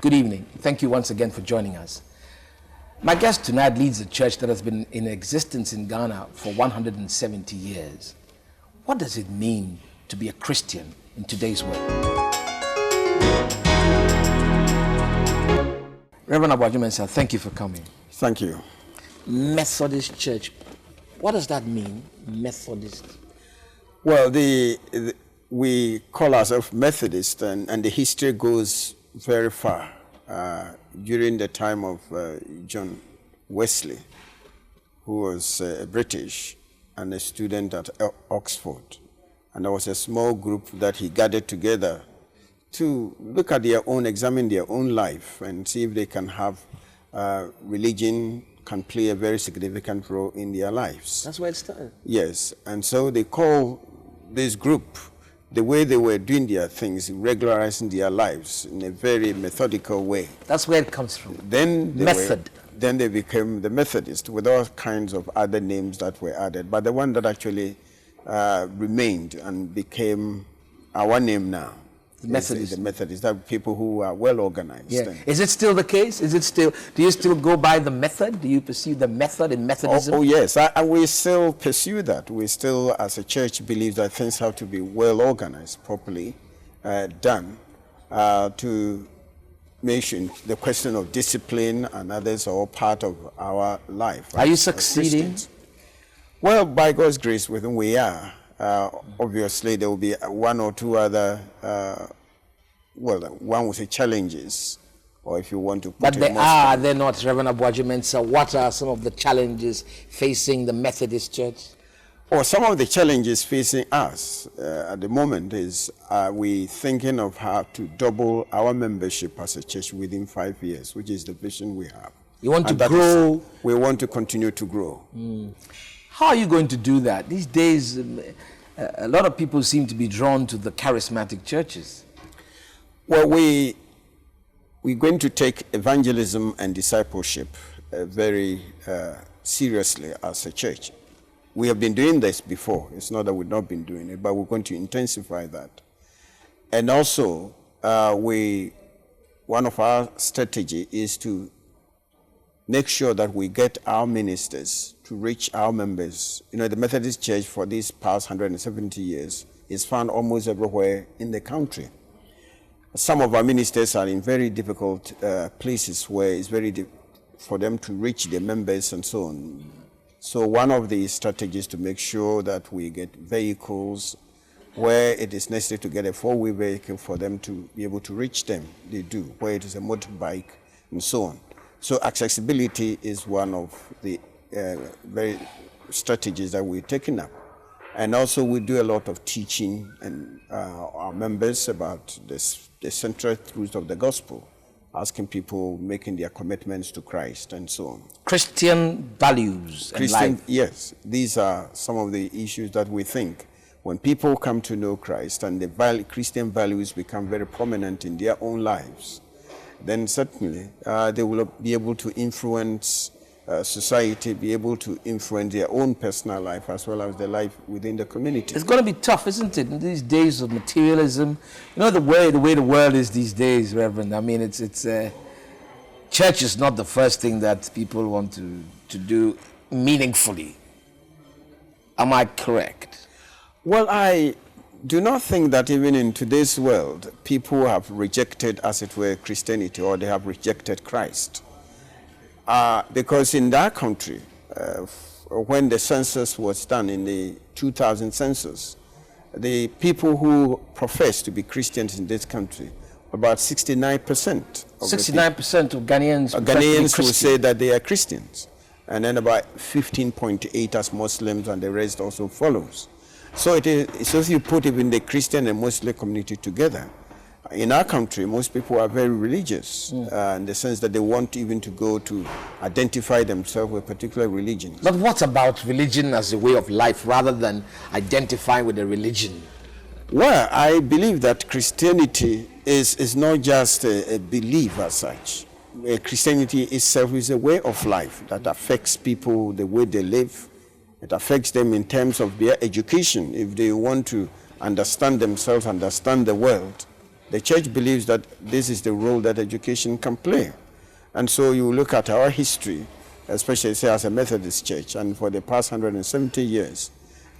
Good evening. Thank you once again for joining us. My guest tonight leads a church that has been in existence in Ghana for 170 years. What does it mean to be a Christian in today's world? Reverend Aboagye Mensah, thank you for coming. Thank you. Methodist Church. What does that mean, Methodist? Well, we call ourselves Methodist, and the history goes very far. During the time of John Wesley, who was British and a student at Oxford. And there was a small group that he gathered together to look at their own, examine their own life and see if they can have religion can play a very significant role in their lives. That's where it started. Yes, and so they call this group, the way they were doing their things, regularizing their lives in a very methodical way. That's where it comes from. Then they became the Methodist with all kinds of other names that were added. But the one that actually remained and became our name now, the Methodists, that people who are well organized. Yeah. Is it still the case? Do you still go by the method? Do you pursue the method in Methodism? Oh yes, we still pursue that. We still, as a church, believe that things have to be well organized, properly done, to make sure the question of discipline and others are all part of our life. Are you succeeding? Well, by God's grace, within we are. Obviously, there will be one or two other, one would say challenges, or if you want to put but they're not, Reverend Aboagye Mensah. What are some of the challenges facing the Methodist Church? Well, some of the challenges facing us at the moment is we thinking of how to double our membership as a church within 5 years, which is the vision we have. You want to grow? We want to continue to grow. How are you going to do that? These days, a lot of people seem to be drawn to the charismatic churches. Well, we're going to take evangelism and discipleship very seriously as a church. We have been doing this before. It's not that we've not been doing it, but we're going to intensify that. And also, one of our strategy is to make sure that we get our ministers to reach our members. You know, the Methodist Church for these past 170 years is found almost everywhere in the country. Some of our ministers are in very difficult places where it's very for them to reach their members and so on. So one of the strategies to make sure that we get vehicles where it is necessary to get a four-wheel vehicle for them to be able to reach them, they do, where it is a motorbike and so on. So accessibility is one of the very strategies that we're taking up. And also we do a lot of teaching and our members about the central truths of the gospel, asking people, making their commitments to Christ and so on. Christian values and life. Yes, these are some of the issues that we think when people come to know Christ and the Christian values become very prominent in their own lives, then certainly they will be able to influence society, be able to influence their own personal life as well as their life within the community. It's going to be tough, isn't it, in these days of materialism? You know, the way the world is these days, Reverend. I mean, church is not the first thing that people want to do meaningfully. Am I correct? Well, I do not think that even in today's world, people have rejected, as it were, Christianity, or they have rejected Christ. Because in that country, when the census was done in the 2000 census, the people who profess to be Christians in this country, about 69%. 69% of Ghanaians will say that they are Christians. And then about 15.8 as Muslims, and the rest also follows. So if you put even the Christian and Muslim community together, in our country, most people are very religious in the sense that they want even to go to identify themselves with a particular religion. But what about religion as a way of life rather than identifying with a religion? Well, I believe that Christianity is not just a belief as such. Christianity itself is a way of life that affects people the way they live. It affects them in terms of their education. If they want to understand themselves, understand the world, The church believes that this is the role that education can play. And so you look at our history, especially say as a Methodist church, and for the past 170 years,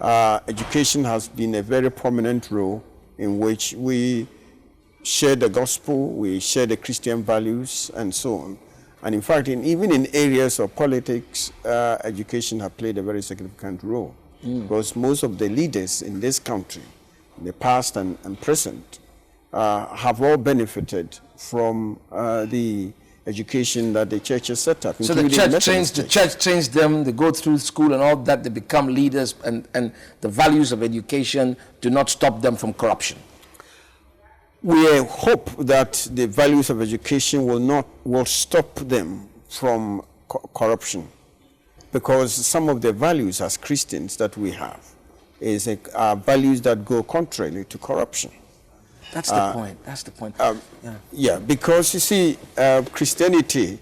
education has been a very prominent role in which we share the gospel, we share the Christian values, and so on. And in fact, even in areas of politics, education has played a very significant role. Because most of the leaders in this country, in the past and present, have all benefited from the education that the church has set up. So the church trains them, they go through school and all that, they become leaders, and the values of education do not stop them from corruption. We hope that the values of education will stop them from corruption, because some of the values as Christians that we have are values that go contrary to corruption. That's the point. That's the point. Yeah, because you see, Christianity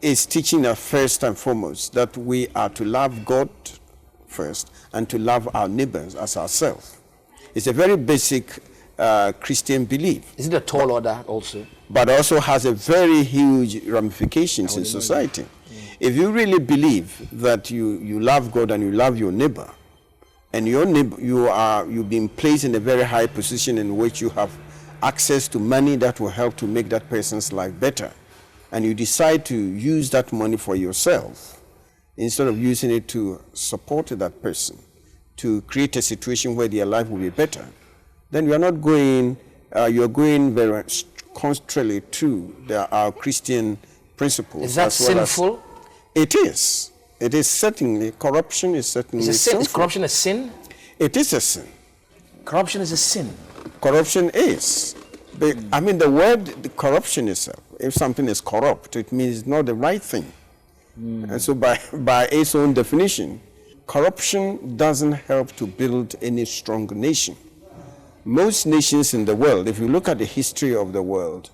is teaching us first and foremost that we are to love God first and to love our neighbors as ourselves. It's a very basic Christian belief. Is it a tall order also? But also has a very huge ramifications in society. If you really believe that you love God and you love your neighbor, and your neighbor, you've been placed in a very high position in which you have access to money that will help to make that person's life better, and you decide to use that money for yourself instead of using it to support that person, to create a situation where their life will be better, then you are not going, you're going very contrary to our Christian principles. Is that sinful? It is. It is certainly. Corruption is certainly sinful. Is corruption a sin? It is a sin. Corruption is a sin. Corruption is. I mean, the word corruption itself, if something is corrupt, it means it's not the right thing. And so by its own definition, corruption doesn't help to build any strong nation. Most nations in the world, if you look at the history of the world,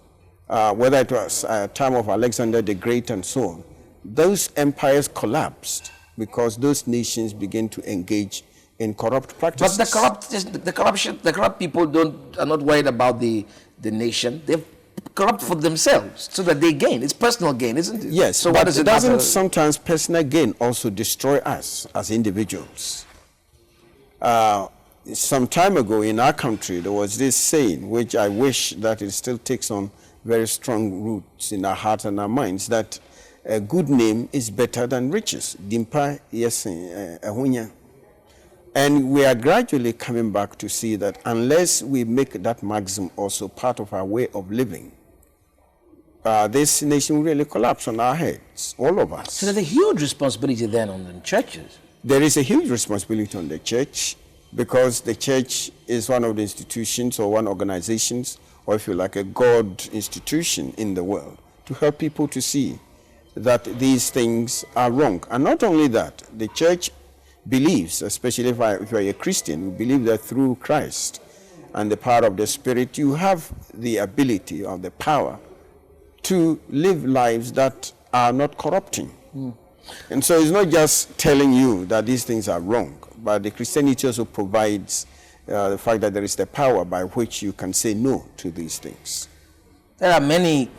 whether it was time of Alexander the Great and so on, those empires collapsed because those nations began to engage in corrupt practices. But the corrupt people are not worried about the nation. They're corrupt for themselves so that they gain. It's personal gain, isn't it? Yes. So but what does it doesn't matter? Sometimes personal gain also destroy us as individuals? Some time ago in our country, there was this saying, which I wish that it still takes on very strong roots in our hearts and our minds, that a good name is better than riches. Dimpa yesi ahunya. And we are gradually coming back to see that unless we make that maxim also part of our way of living, this nation will really collapse on our heads, all of us. So there's a huge responsibility then on the churches. There is a huge responsibility on the church, because the church is one of the institutions or one organizations, or if you like, a God institution in the world, to help people to see that these things are wrong. And not only that, the church believes, especially if you're a Christian, you believe that through Christ and the power of the Spirit, you have the ability or the power to live lives that are not corrupting. And so it's not just telling you that these things are wrong, but the Christianity also provides the fact that there is the power by which you can say no to these things. There are many